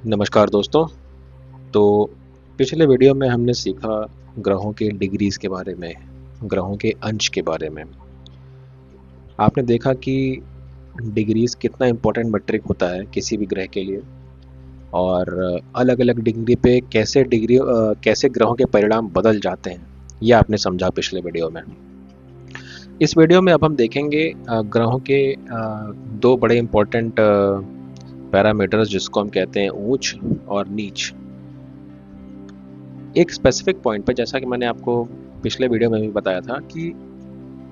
नमस्कार दोस्तों। तो पिछले वीडियो में हमने सीखा ग्रहों के डिग्रीज़ के बारे में, ग्रहों के अंश के बारे में। आपने देखा कि डिग्रीज़ कितना इम्पोर्टेंट मेट्रिक होता है किसी भी ग्रह के लिए, और अलग-अलग डिग्री पे कैसे ग्रहों के परिणाम बदल जाते हैं, ये आपने समझा पिछले वीडियो में। इस वीडियो में अब हम देखेंगे ग्रहों के दो बड़े इम्पोर्टेंट पैरामीटर्स, जिसको हम कहते हैं ऊंच और नीच। एक स्पेसिफिक पॉइंट पे, जैसा कि मैंने आपको पिछले वीडियो में भी बताया था कि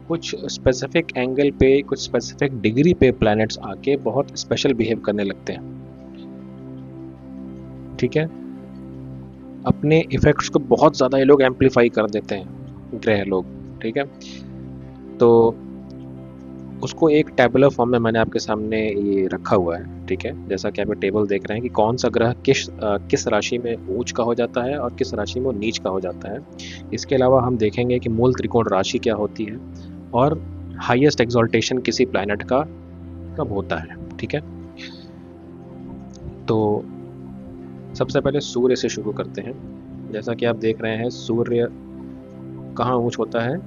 कुछ स्पेसिफिक एंगल पे, कुछ स्पेसिफिक डिग्री पे प्लैनेट्स आके बहुत स्पेशल बिहेव करने लगते हैं। ठीक है, अपने इफेक्ट्स को बहुत ज़्यादा ये लोग एम्पलीफाई कर देते हैं, ग्रह लोग। ठीक है, तो उसको एक टेबुलर फॉर्म में मैंने आपके सामने ये रखा हुआ है। ठीक है, जैसा कि आप ये टेबल देख रहे हैं कि कौन सा ग्रह किस राशि में ऊंच का हो जाता है और किस राशि में वो नीच का हो जाता है। इसके अलावा हम देखेंगे कि मूल त्रिकोण राशि क्या होती है और हाईएस्ट एक्सॉल्टेशन किसी प्लैनेट का कब होता है। ठीक है, तो सबसे पहले सूर्य से शुरू करते हैं। जैसा कि आप देख रहे हैं, सूर्य कहाँ ऊंच होता है?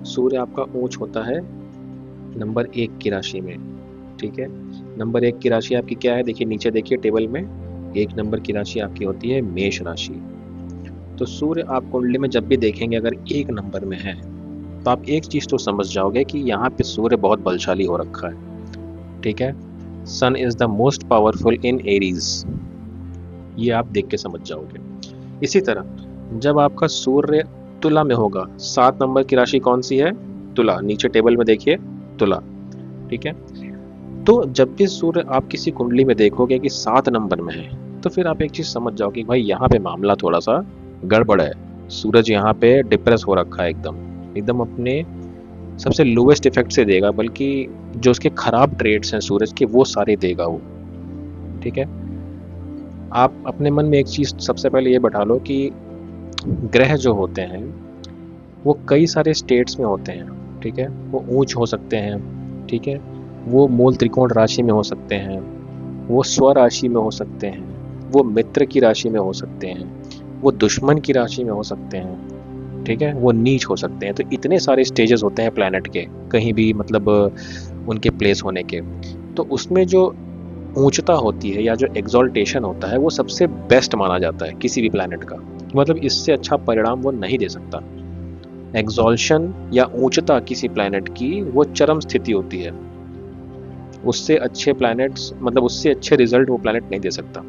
सूर्य आपका ऊंच होता है नंबर 1 की राशि में। ठीक है, नंबर 1 की राशि आपकी क्या है? देखिए नीचे, देखिए टेबल में 1 नंबर की राशि आपकी होती है मेष राशि। तो सूर्य आप कुंडली में जब भी देखेंगे अगर 1 नंबर में है, तो आप एक चीज़ तो समझ जाओगे कि यहाँ पे सूर्य बहुत बलशाली हो रखा है। ठीक है, sun is the most powerful in Aries, ये आप देख के समझ जाओगे। इसी तरह जब आपका सूर्य तुला में होगा, 7 नंबर की राशि कौन सी है? तुला। नीचे टेबल में देखिए, तुला। ठीक है, तो जब भी सूर्य आप किसी कुंडली में देखोगे कि 7 नंबर में है, तो फिर आप एक चीज़ समझ जाओ कि भाई यहाँ पे मामला थोड़ा सा गड़बड़ है। सूरज यहाँ पे डिप्रेस हो रखा है, एकदम एकदम अपने सबसे लोवेस्ट इफेक्ट से देगा, बल्कि जो उसके खराब ट्रेड्स हैं सूरज के, वो सारे देगा वो। ठीक है, आप अपने मन में एक चीज़ सबसे पहले ये बैठा लो कि ग्रह जो होते हैं वो कई सारे स्टेट्स में होते हैं। ठीक है, वो ऊंच हो सकते हैं। ठीक है, वो मूल त्रिकोण राशि में हो सकते हैं, वो स्व राशि में हो सकते हैं, वो मित्र की राशि में हो सकते हैं, वो दुश्मन की राशि में हो सकते हैं। ठीक है, वो नीच हो सकते हैं। तो इतने सारे स्टेजेस होते हैं प्लैनेट के, कहीं भी मतलब उनके प्लेस होने के। तो उसमें जो ऊंचता होती है या जो एग्जॉल्टेशन होता है, वो सबसे बेस्ट माना जाता है किसी भी प्लैनेट का। मतलब इससे अच्छा परिणाम वो नहीं दे सकता। एग्जॉल्शन या ऊंचता किसी प्लैनेट की वो चरम स्थिति होती है। उससे अच्छे प्लैनेट्स, मतलब उससे अच्छे रिजल्ट वो प्लैनेट नहीं दे सकता।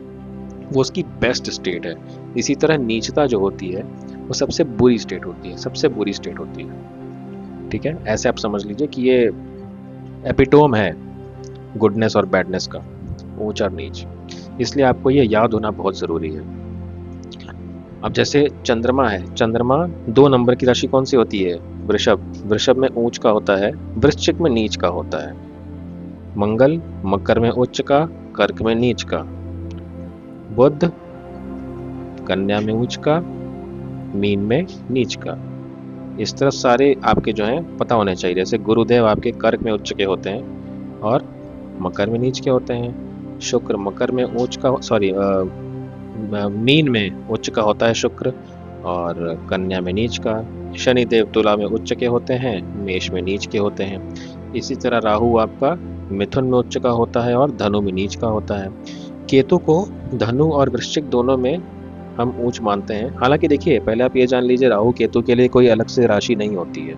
वो उसकी बेस्ट स्टेट है। इसी तरह नीचता जो होती है वो सबसे बुरी स्टेट होती है, सबसे बुरी स्टेट होती है। ठीक है, ऐसे आप समझ लीजिए कि ये एपिटोम है गुडनेस और बैडनेस का, ऊंच और नीच। इसलिए आपको ये याद होना बहुत ज़रूरी है। अब जैसे चंद्रमा है, चंद्रमा 2 नंबर की राशि कौन सी होती है? वृषभ। वृषभ में ऊंच का होता है, वृश्चिक में नीच का होता है। मंगल मकर में उच्च का, कर्क में नीच का। बुध कन्या में उच्च का, मीन में नीच का। इस तरह सारे आपके जो हैं पता होने चाहिए। जैसे गुरुदेव आपके कर्क में उच्च के होते हैं और मकर में नीच के होते हैं। शुक्र मकर में उच्च का, सॉरी, मीन में उच्च का होता है शुक्र, और कन्या में नीच का। शनिदेव तुला में उच्च के होते हैं, मेष में नीच के होते हैं। इसी तरह राहु आपका मिथुन में उच्च का होता है और धनु में नीच का होता है। केतु को धनु और वृश्चिक दोनों में हम ऊंच मानते हैं। हालांकि देखिए, पहले आप ये जान लीजिए, राहु केतु के लिए कोई अलग से राशि नहीं होती है।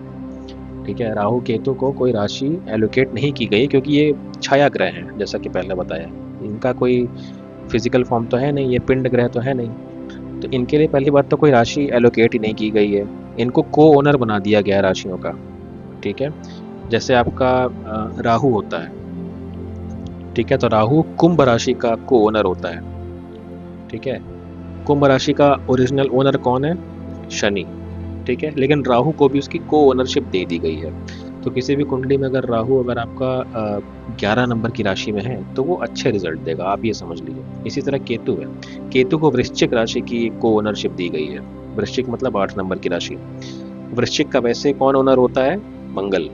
ठीक है, राहु केतु को कोई राशि एलोकेट नहीं की गई, क्योंकि ये छाया ग्रह हैं, जैसा कि पहले बताया। इनका कोई फिजिकल फॉर्म तो है नहीं, ये पिंड ग्रह तो है नहीं। तो इनके लिए पहली बात तो कोई राशि एलोकेट ही नहीं की गई है। इनको को ओनर बना दिया गया है राशियों का। ठीक है, जैसे आपका राहु होता है। ठीक है, तो राहु कुंभ राशि का को ओनर होता है। ठीक है, कुंभ राशि का ओरिजिनल ओनर कौन है? शनि। ठीक है, लेकिन राहु को भी उसकी को ओनरशिप दे दी गई है। तो किसी भी कुंडली में अगर राहु, अगर आपका 11 नंबर की राशि में है, तो वो अच्छे रिजल्ट देगा, आप ये समझ लीजिए। इसी तरह केतु है, केतु को वृश्चिक राशि की को ओनरशिप दी गई है। वृश्चिक मतलब 8 नंबर की राशि। वृश्चिक का वैसे कौन ओनर होता है? मंगल।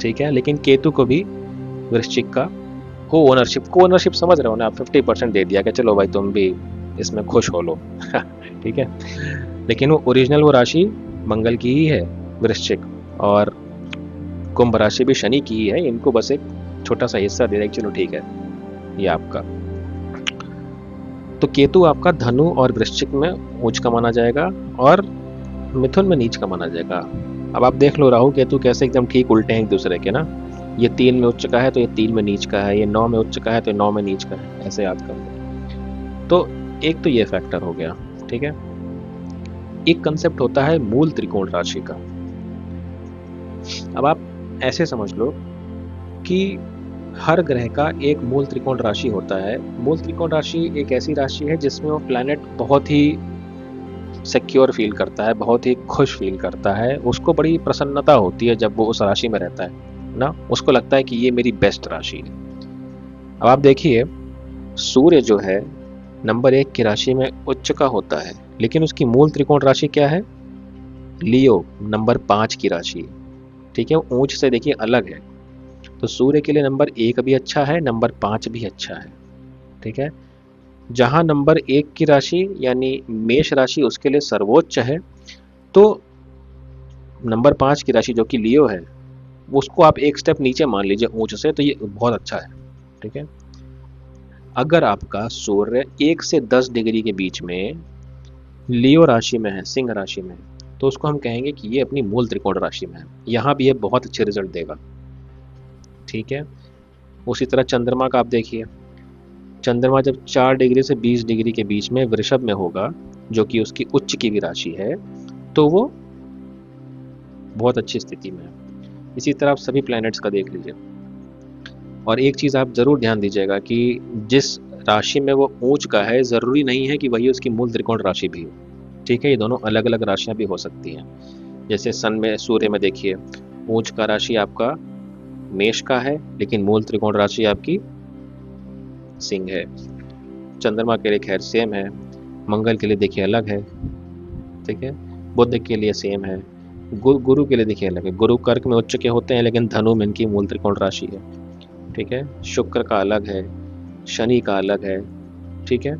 ठीक है, लेकिन केतु को भी वृश्चिक का को ओनरशिप समझ रहे हो ना आप, 50% दे दिया कि चलो भाई तुम भी इसमें खुश हो लो। ठीक है, लेकिन वो ओरिजिनल वो राशि मंगल की ही है, वृश्चिक, और कुंभ राशि भी शनि की ही है। इनको बस एक छोटा सा हिस्सा दे रहे चलो ठीक है ये आपका। तो केतु आपका धनु और वृश्चिक में उच्च का माना जाएगा और मिथुन में नीच का माना जाएगा। अब आप देख लो राहु केतु कैसे एकदम ठीक उल्टे हैं एक दूसरे के ना। ये 3 में उच्च का है तो ये 3 में नीच का है, ये 9 में उच्च का है तो ये 9 में नीच का है, ऐसे याद कर लो। तो एक तो ये फैक्टर हो गया, ठीक है। एक कंसेप्ट होता है मूल त्रिकोण राशि का। अब आप ऐसे समझ लो कि हर ग्रह का एक मूल त्रिकोण राशि होता है। मूल त्रिकोण राशि एक ऐसी राशि है जिसमें वो प्लैनेट बहुत ही सिक्योर फील करता है, बहुत ही खुश फील करता है, उसको बड़ी प्रसन्नता होती है जब वो उस राशि में रहता है ना। उसको लगता है कि ये मेरी बेस्ट राशि है। अब आप देखिए सूर्य जो है नंबर 1 की राशि में उच्च का होता है, लेकिन उसकी मूल त्रिकोण राशि क्या है? लियो, नंबर 5 की राशि, ठीक है। ऊंच से देखिए अलग है। तो सूर्य के लिए नंबर 1 भी अच्छा है, नंबर 5 भी अच्छा है, ठीक है। जहां नंबर 1 की राशि यानी मेष राशि उसके लिए सर्वोच्च है, तो नंबर 5 की राशि जो कि लियो है उसको आप एक स्टेप नीचे मान लीजिए ऊंच से, तो ये बहुत अच्छा है, ठीक है। अगर आपका सूर्य 1 से 10 डिग्री के बीच में लियो राशि में है, सिंह राशि में, तो उसको हम कहेंगे कि ये अपनी मूल त्रिकोण राशि में है। यहाँ भी ये बहुत अच्छे रिजल्ट देगा, ठीक है। उसी तरह चंद्रमा का आप देखिए, चंद्रमा जब 4 डिग्री से 20 डिग्री के बीच में वृषभ में होगा, जो कि उसकी उच्च की भी राशि है, तो वो बहुत अच्छी स्थिति में है। इसी तरह आप सभी प्लैनेट्स का देख लीजिए। और एक चीज़ आप ज़रूर ध्यान दीजिएगा कि जिस राशि में वो ऊंच का है ज़रूरी नहीं है कि वही उसकी मूल त्रिकोण राशि भी हो, ठीक है। ये दोनों अलग अलग राशियां भी हो सकती हैं। जैसे सन में सूर्य में देखिए ऊंच का राशि आपका मेष का है, लेकिन मूल त्रिकोण राशि आपकी सिंह है। चंद्रमा के लिए खैर सेम है, मंगल के लिए देखिए अलग है, ठीक है। बुध के लिए सेम है, गुरु के लिए देखिए अलग है। गुरु कर्क में उच्च के होते हैं, लेकिन धनु में इनकी मूल त्रिकोण राशि है, ठीक है। शुक्र का अलग है, शनि का अलग है, ठीक है।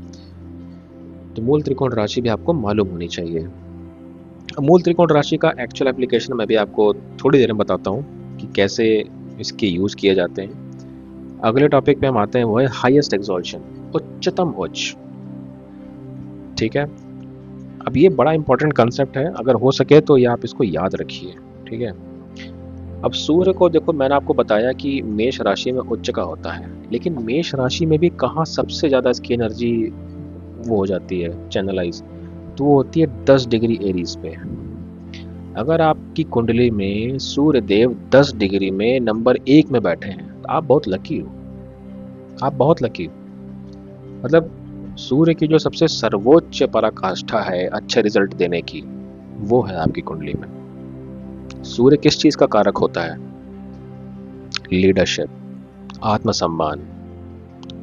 तो मूल त्रिकोण राशि भी आपको मालूम होनी चाहिए। मूल त्रिकोण राशि का एक्चुअल एप्लीकेशन मैं भी आपको थोड़ी देर में बताता हूँ कि कैसे इसके यूज़ किए जाते हैं। अगले टॉपिक पे हम आते हैं, वो है हाईएस्ट एक्सॉल्शन, उच्चतम उच्च, ठीक है। अब ये बड़ा इंपॉर्टेंट कंसेप्ट है, अगर हो सके तो ये आप इसको याद रखिए, ठीक है। अब सूर्य को देखो, मैंने आपको बताया कि मेष राशि में उच्च का होता है, लेकिन मेष राशि में भी कहाँ सबसे ज़्यादा इसकी एनर्जी वो हो जाती है चैनलाइज, तो वो होती है 10 डिग्री एरीज पे। अगर आपकी कुंडली में सूर्य देव 10 डिग्री में नंबर 1 में बैठे हैं तो आप बहुत लकी हो, आप बहुत लकी हो। मतलब सूर्य की जो सबसे सर्वोच्च पराकाष्ठा है अच्छे रिजल्ट देने की, वो है आपकी कुंडली में। सूर्य किस चीज का कारक होता है? लीडरशिप, आत्मसम्मान,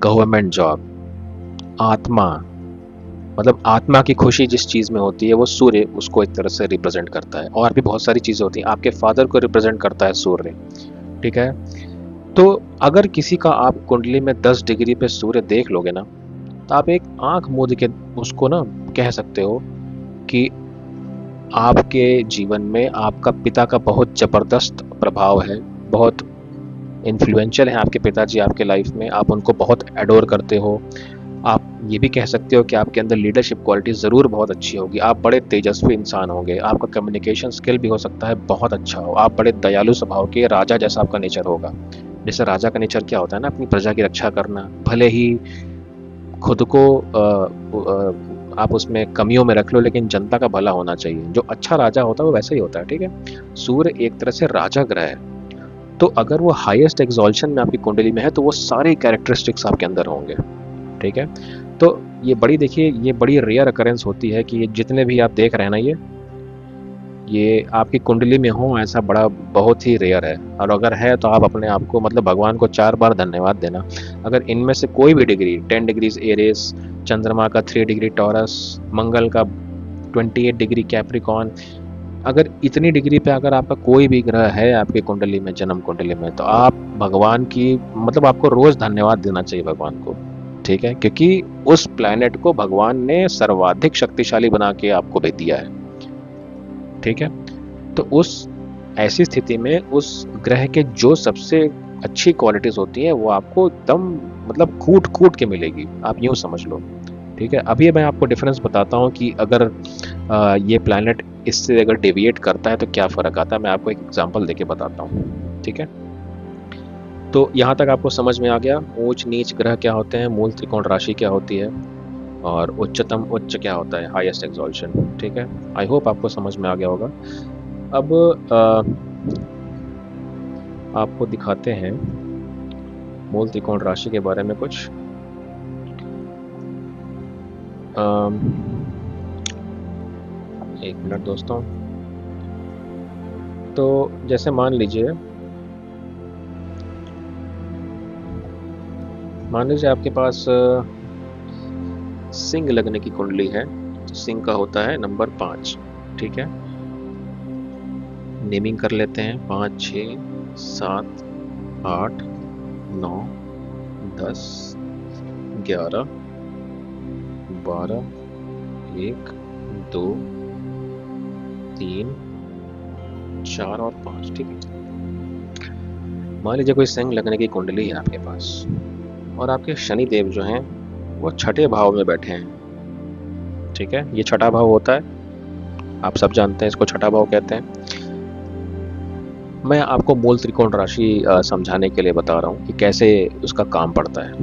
गवर्नमेंट जॉब, आत्मा, मतलब आत्मा की खुशी जिस चीज में होती है वो सूर्य उसको एक तरह से रिप्रेजेंट करता है। और भी बहुत सारी चीजें होती हैं, आपके फादर को रिप्रेजेंट करता है सूर्य, ठीक है। तो अगर किसी का आप कुंडली में 10 डिग्री पे सूर्य देख लोगे ना, तो आप एक आंख मूंद के उसको ना कह सकते हो कि आपके जीवन में आपका पिता का बहुत जबरदस्त प्रभाव है, बहुत इन्फ्लुएंशियल है आपके पिताजी आपके लाइफ में, आप उनको बहुत एडोर करते हो। आप ये भी कह सकते हो कि आपके अंदर लीडरशिप क्वालिटी ज़रूर बहुत अच्छी होगी, आप बड़े तेजस्वी इंसान होंगे, आपका कम्युनिकेशन स्किल भी हो सकता है बहुत अच्छा हो, आप बड़े दयालु स्वभाव के राजा जैसा आपका नेचर होगा। जैसे राजा का नेचर क्या होता है ना, अपनी प्रजा की रक्षा करना, भले ही खुद को आप उसमें कमियों में रख लो, लेकिन जनता का भला होना चाहिए। जो अच्छा राजा होता है वो वैसा ही होता है, ठीक है। सूर्य एक तरह से राजा ग्रह है, तो अगर वो हाईएस्ट एक्सॉल्शन में आपकी कुंडली में है तो वो सारे कैरेक्टरिस्टिक्स आपके अंदर होंगे, ठीक है। तो ये बड़ी देखिए ये बड़ी रेयर अकरेंस होती है कि जितने भी आप देख रहे हैं ना ये आपकी कुंडली में हो, ऐसा बड़ा बहुत ही रेयर है। और अगर है तो आप अपने आप को मतलब भगवान को 4 बार धन्यवाद देना। अगर इनमें से कोई भी डिग्री 10 डिग्रीज एरिस, चंद्रमा का 3 डिग्री टॉरस, मंगल का 28 डिग्री कैप्रिकॉन, अगर इतनी डिग्री पे अगर आपका कोई भी ग्रह है आपके कुंडली में, जन्म कुंडली में, तो आप भगवान की मतलब आपको रोज धन्यवाद देना चाहिए भगवान को, ठीक है, क्योंकि उस प्लैनेट को भगवान ने सर्वाधिक शक्तिशाली बना के आपको भेज दिया है, ठीक है। तो उस ऐसी स्थिति में उस ग्रह के जो सबसे अच्छी क्वालिटीज होती हैं वो आपको एकदम मतलब कूट कूट के मिलेगी, आप यूं समझ लो, ठीक है। अभी मैं आपको डिफरेंस बताता हूँ कि अगर ये प्लैनेट इससे अगर डेविएट करता है तो क्या फ़र्क आता है, मैं आपको एक एग्जांपल देके बताता हूँ, ठीक है। तो यहाँ तक आपको समझ में आ गया ऊंच नीच ग्रह क्या होते हैं, मूल त्रिकोण राशि क्या होती है, और उच्चतम उच्च क्या होता है, हाईएस्ट एक्सॉल्शन, ठीक है। आई होप आपको समझ में आ गया होगा। अब आपको दिखाते हैं मूल त्रिकोण राशि के बारे में कुछ। एक मिनट दोस्तों। तो जैसे मान लीजिए आपके पास सिंह लगने की कुंडली है, तो सिंह का होता है नंबर 5, ठीक है। नेमिंग कर लेते हैं 5 6 7 8 9 10 11 12 1 2 3 4 और 5, ठीक है। मान लीजिए कोई सिंह लगने की कुंडली है आपके पास, और आपके शनि देव जो हैं वो छठे भाव में बैठे हैं, ठीक है। ये छठा भाव होता है, आप सब जानते हैं इसको छठा भाव कहते हैं। मैं आपको मूल त्रिकोण राशि समझाने के लिए बता रहा हूँ कि कैसे उसका काम पड़ता है।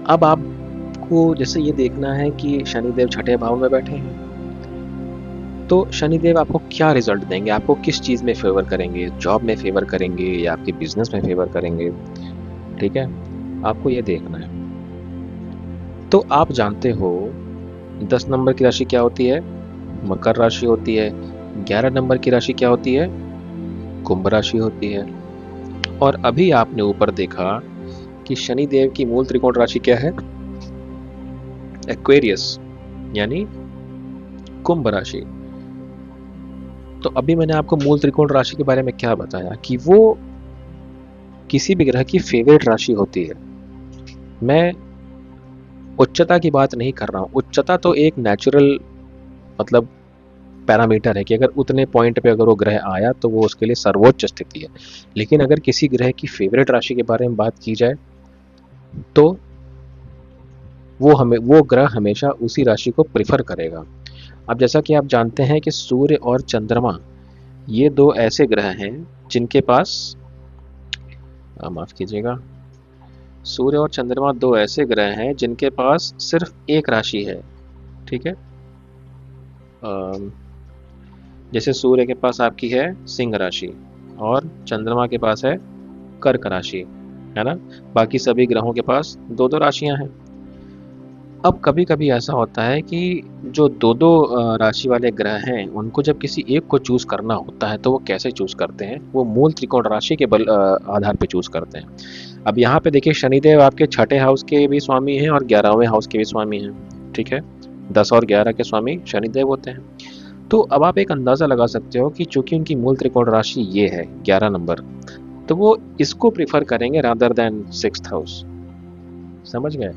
अब आपको जैसे ये देखना है कि शनिदेव छठे भाव में बैठे हैं, तो शनिदेव आपको क्या रिजल्ट देंगे, आपको किस चीज़ में फेवर करेंगे, जॉब में फेवर करेंगे या आपके बिजनेस में फेवर करेंगे, ठीक है। आपको ये देखना है। तो आप जानते हो 10 नंबर की राशि क्या होती है, मकर राशि होती है। 11 नंबर की राशि क्या होती है, कुंभ राशि होती है। और अभी आपने ऊपर देखा कि शनि देव की मूल त्रिकोण राशि क्या है, एक्वेरियस, यानी कुंभ राशि। तो अभी मैंने आपको मूल त्रिकोण राशि के बारे में क्या बताया कि वो किसी भी ग्रह की फेवरेट राशि होती है। मैं उच्चता की बात नहीं कर रहा हूँ, उच्चता तो एक नेचुरल मतलब पैरामीटर है कि अगर उतने पॉइंट पे अगर वो ग्रह आया तो वो उसके लिए सर्वोच्च स्थिति है। लेकिन अगर किसी ग्रह की फेवरेट राशि के बारे में बात की जाए तो वो ग्रह हमेशा उसी राशि को प्रिफर करेगा। अब जैसा कि आप जानते हैं कि सूर्य और चंद्रमा ये दो ऐसे ग्रह हैं जिनके पास माफ कीजिएगा, सूर्य और चंद्रमा दो ऐसे ग्रह हैं जिनके पास सिर्फ एक राशि है, ठीक है। जैसे सूर्य के पास आपकी है सिंह राशि और चंद्रमा के पास है कर्क राशि, है ना। बाकी सभी ग्रहों के पास दो दो राशियां हैं। अब कभी कभी ऐसा होता है कि जो दो दो राशि वाले ग्रह हैं उनको जब किसी एक को चूज करना होता है तो वो कैसे चूज करते हैं, वो मूल त्रिकोण राशि के आधार पे चूज करते हैं। अब यहाँ पे देखिए शनिदेव आपके छठे हाउस के भी स्वामी हैं और 11वें हाउस के भी स्वामी हैं, ठीक है। 10 और 11 के स्वामी शनिदेव होते हैं। तो अब आप एक अंदाजा लगा सकते हो कि चूंकि उनकी मूल त्रिकोण राशि ये है 11 नंबर, तो वो इसको प्रिफर करेंगे रादर देन 6th हाउस, समझ गए।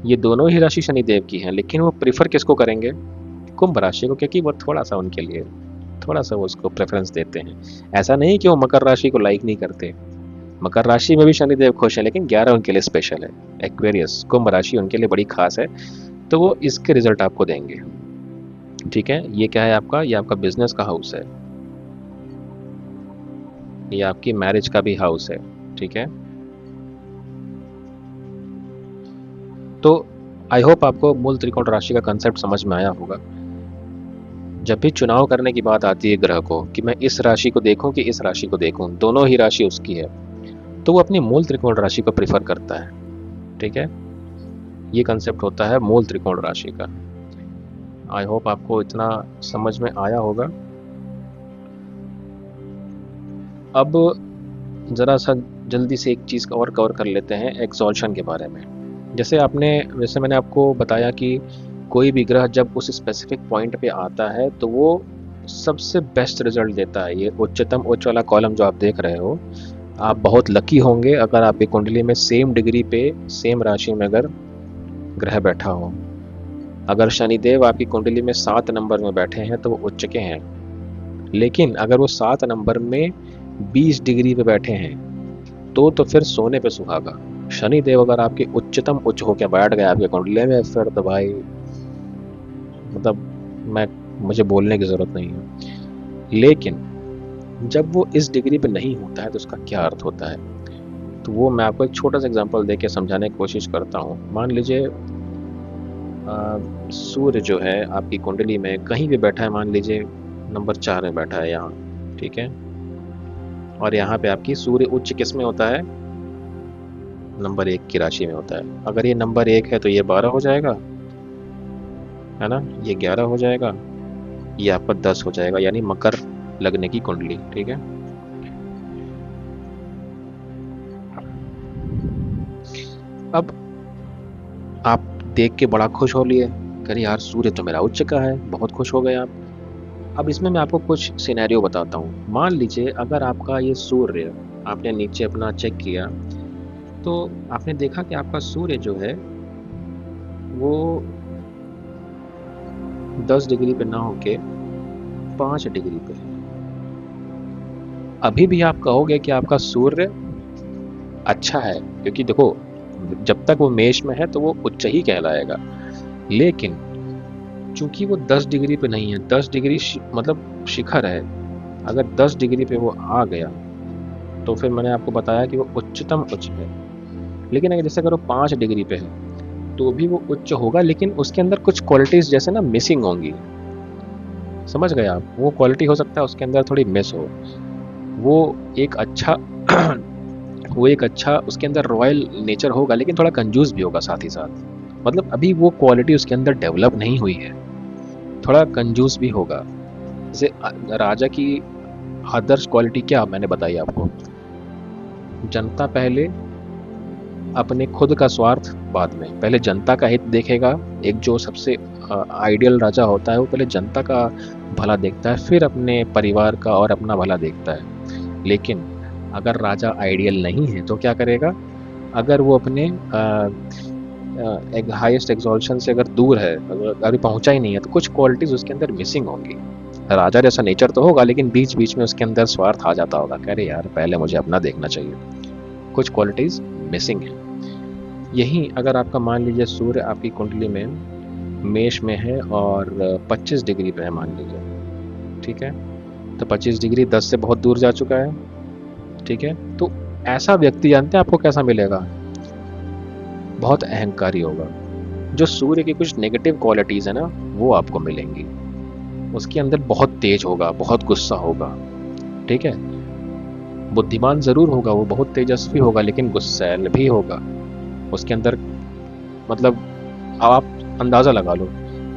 ये दोनों ही राशि शनिदेव की हैं लेकिन वो प्रिफर किसको करेंगे, कुंभ राशि को, क्योंकि वो थोड़ा सा उनके लिए थोड़ा सा वो उसको प्रेफरेंस देते हैं। ऐसा नहीं कि वो मकर राशि को लाइक नहीं करते, मकर राशि में भी शनिदेव खुश है लेकिन 11 उनके लिए स्पेशल है। एक्वेरियस कुंभ राशि उनके लिए बड़ी खास है, तो वो इसके रिजल्ट आपको देंगे, ठीक है। ये क्या है आपका, ये आपका बिजनेस का हाउस है, ये आपकी मैरिज का भी हाउस है, ठीक है। तो आई होप आपको मूल त्रिकोण राशि का कंसेप्ट समझ में आया होगा। जब भी चुनाव करने की बात आती है ग्रह को कि मैं इस राशि को देखूं कि इस राशि को देखूं, दोनों ही राशि उसकी है, तो वो अपनी मूल त्रिकोण राशि को प्रिफर करता है, ठीक है। ये कंसेप्ट होता है मूल त्रिकोण राशि का। आई होप आपको इतना समझ में आया होगा। अब ज़रा सा जल्दी से एक चीज़ और कवर कर लेते हैं एक्सॉल्शन के बारे में। जैसे मैंने आपको बताया कि कोई भी ग्रह जब उस स्पेसिफिक पॉइंट पे आता है तो वो सबसे बेस्ट रिजल्ट देता है। ये उच्चतम उच्च वाला कॉलम जो आप देख रहे हो, आप बहुत लकी होंगे अगर आपकी कुंडली में सेम डिग्री पे सेम राशि में अगर ग्रह बैठा हो। अगर शनिदेव आपकी कुंडली में 7 नंबर में बैठे हैं तो वो उच्च के हैं, लेकिन अगर वो 7 नंबर में 20 डिग्री पे बैठे हैं तो फिर सोने पे सुहागा। शनिदेव अगर आपके उच्चतम उच्च होकर बैठ गया आपके कुंडली में, फिर तो भाई मतलब मैं मुझे बोलने की जरूरत नहीं है। लेकिन जब वो इस डिग्री पे नहीं होता है तो उसका क्या अर्थ होता है, तो वो मैं आपको एक छोटा सा एग्जांपल देके समझाने की कोशिश करता हूँ। मान लीजिए सूर्य जो है आपकी कुंडली में कहीं भी बैठा है, मान लीजिए नंबर 4 में बैठा है यहाँ, ठीक है। और यहाँ पे आपकी सूर्य उच्च किस में होता है, नंबर 1 की राशि में होता है। अगर ये नंबर 1 है तो ये 12 हो जाएगा, है ना, ये 11 हो जाएगा, ये आपका 10 हो जाएगा, यानी मकर लगने की कुंडली, ठीक है। अब आप देख के बड़ा खुश हो लिए, अरे यार सूर्य तो मेरा उच्च का है, बहुत खुश हो गए आप। अब इसमें मैं आपको कुछ सिनेरियो बताता हूँ। मान लीजिए अगर आपका ये सूर्य, आपने नीचे अपना चेक किया तो आपने देखा कि आपका सूर्य जो है वो 10 डिग्री पे ना होके 5 डिग्री पे है। अभी भी आप कहोगे कि आपका सूर्य अच्छा है, क्योंकि देखो जब तक वो मेष में है तो वो उच्च ही कहलाएगा। लेकिन चूंकि वो 10 डिग्री पे नहीं है, 10 डिग्री मतलब शिखर है, अगर 10 डिग्री पे वो आ गया तो फिर मैंने आपको बताया कि वो उच्चतम उच्च है। लेकिन अगर जैसे अगर वो 5 डिग्री पे है तो भी वो उच्च होगा, लेकिन उसके अंदर कुछ क्वालिटीज जैसे ना मिसिंग होंगी। समझ गए आप, वो क्वालिटी हो सकता है उसके अंदर थोड़ी मिस हो। वो एक अच्छा वो एक अच्छा उसके अंदर रॉयल नेचर होगा, लेकिन थोड़ा कंजूस भी होगा साथ ही साथ। मतलब अभी वो क्वालिटी उसके अंदर डेवलप नहीं हुई है, थोड़ा कंजूस भी होगा। जैसे राजा की आदर्श क्वालिटी क्या मैंने बताई आपको, जनता पहले, अपने खुद का स्वार्थ बाद में। पहले जनता का हित देखेगा। एक जो सबसे आइडियल राजा होता है वो पहले जनता का भला देखता है, फिर अपने परिवार का और अपना भला देखता है। लेकिन अगर राजा आइडियल नहीं है तो क्या करेगा, अगर वो अपने एक हाईएस्ट एक्सॉल्शन से अगर दूर है, अगर अभी पहुंचा ही नहीं है, तो कुछ क्वालिटीज उसके अंदर मिसिंग होंगी। राजा जैसा नेचर तो होगा, लेकिन बीच बीच में उसके अंदर स्वार्थ आ जाता होगा, कह रहे यार पहले मुझे अपना देखना चाहिए, कुछ क्वालिटीज मिसिंग है। यही अगर आपका मान लीजिए सूर्य आपकी कुंडली में मेष में है और 25 डिग्री पे है मान लीजिए, ठीक है, तो 25 डिग्री 10 से बहुत दूर जा चुका है, ठीक है। तो ऐसा व्यक्ति जानते हैं आपको कैसा मिलेगा, बहुत अहंकारी होगा। जो सूर्य की कुछ नेगेटिव क्वालिटीज है ना वो आपको मिलेंगी। उसके अंदर बहुत तेज होगा, बहुत गुस्सा होगा, ठीक है। बुद्धिमान जरूर होगा, वो बहुत तेजस्वी होगा, लेकिन गुस्सैल भी होगा उसके अंदर। मतलब अब आप अंदाज़ा लगा लो,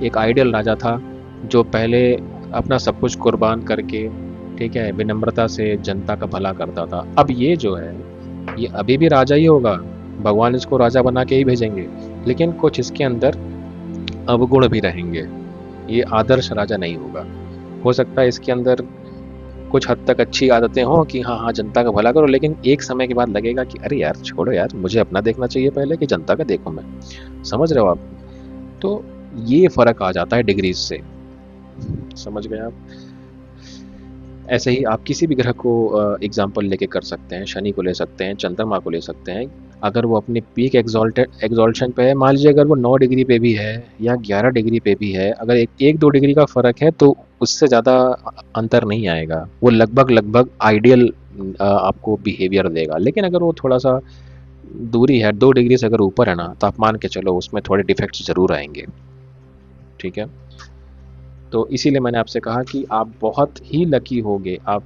एक आइडियल राजा था जो पहले अपना सब कुछ कुर्बान करके, ठीक है, विनम्रता से जनता का भला करता था। अब ये जो है ये अभी भी राजा ही होगा, भगवान इसको राजा बना के ही भेजेंगे, लेकिन कुछ इसके अंदर अवगुण भी रहेंगे। ये आदर्श राजा नहीं होगा। हो सकता है इसके अंदर कुछ हद तक अच्छी आदतें हों कि हाँ हाँ जनता का भला करो, लेकिन एक समय के बाद लगेगा कि अरे यार छोड़ो यार, मुझे अपना देखना चाहिए पहले कि जनता का देखूं मैं। समझ रहे हो आप, तो ये फर्क आ जाता है डिग्रीज से। समझ गए आप। ऐसे ही आप किसी भी ग्रह को एग्जाम्पल लेके कर सकते हैं, शनि को ले सकते हैं, चंद्रमा को ले सकते हैं। अगर वो अपने पीक एग्जॉल्शन पे है, मान लीजिए अगर वो 9 डिग्री पे भी है या 11 डिग्री पे भी है, अगर एक दो डिग्री का फर्क है तो उससे ज़्यादा अंतर नहीं आएगा। वो लगभग लगभग आइडियल आपको बिहेवियर देगा। लेकिन अगर वो थोड़ा सा दूरी है, 2 डिग्री से अगर ऊपर है ना, तो आप मान के चलो उसमें थोड़े डिफेक्ट्स ज़रूर आएंगे, ठीक है। तो इसीलिए मैंने आपसे कहा कि आप बहुत ही लकी होगे आप,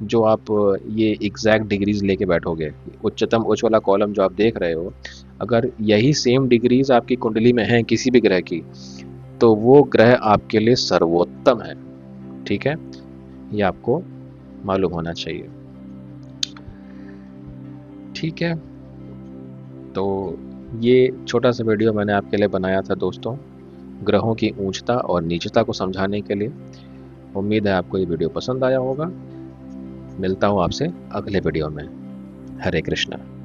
जो आप ये एग्जैक्ट डिग्रीज लेके बैठोगे। उच्चतम उच्च वाला कॉलम जो आप देख रहे हो, अगर यही सेम डिग्रीज आपकी कुंडली में है किसी भी ग्रह की, तो वो ग्रह आपके लिए सर्वोत्तम है, ठीक है। ये आपको मालूम होना चाहिए, ठीक है। तो ये छोटा सा वीडियो मैंने आपके लिए बनाया था दोस्तों, ग्रहों की ऊंचता और नीचता को समझाने के लिए। उम्मीद है आपको ये वीडियो पसंद आया होगा। मिलता हूँ आपसे अगले वीडियो में। हरे कृष्णा।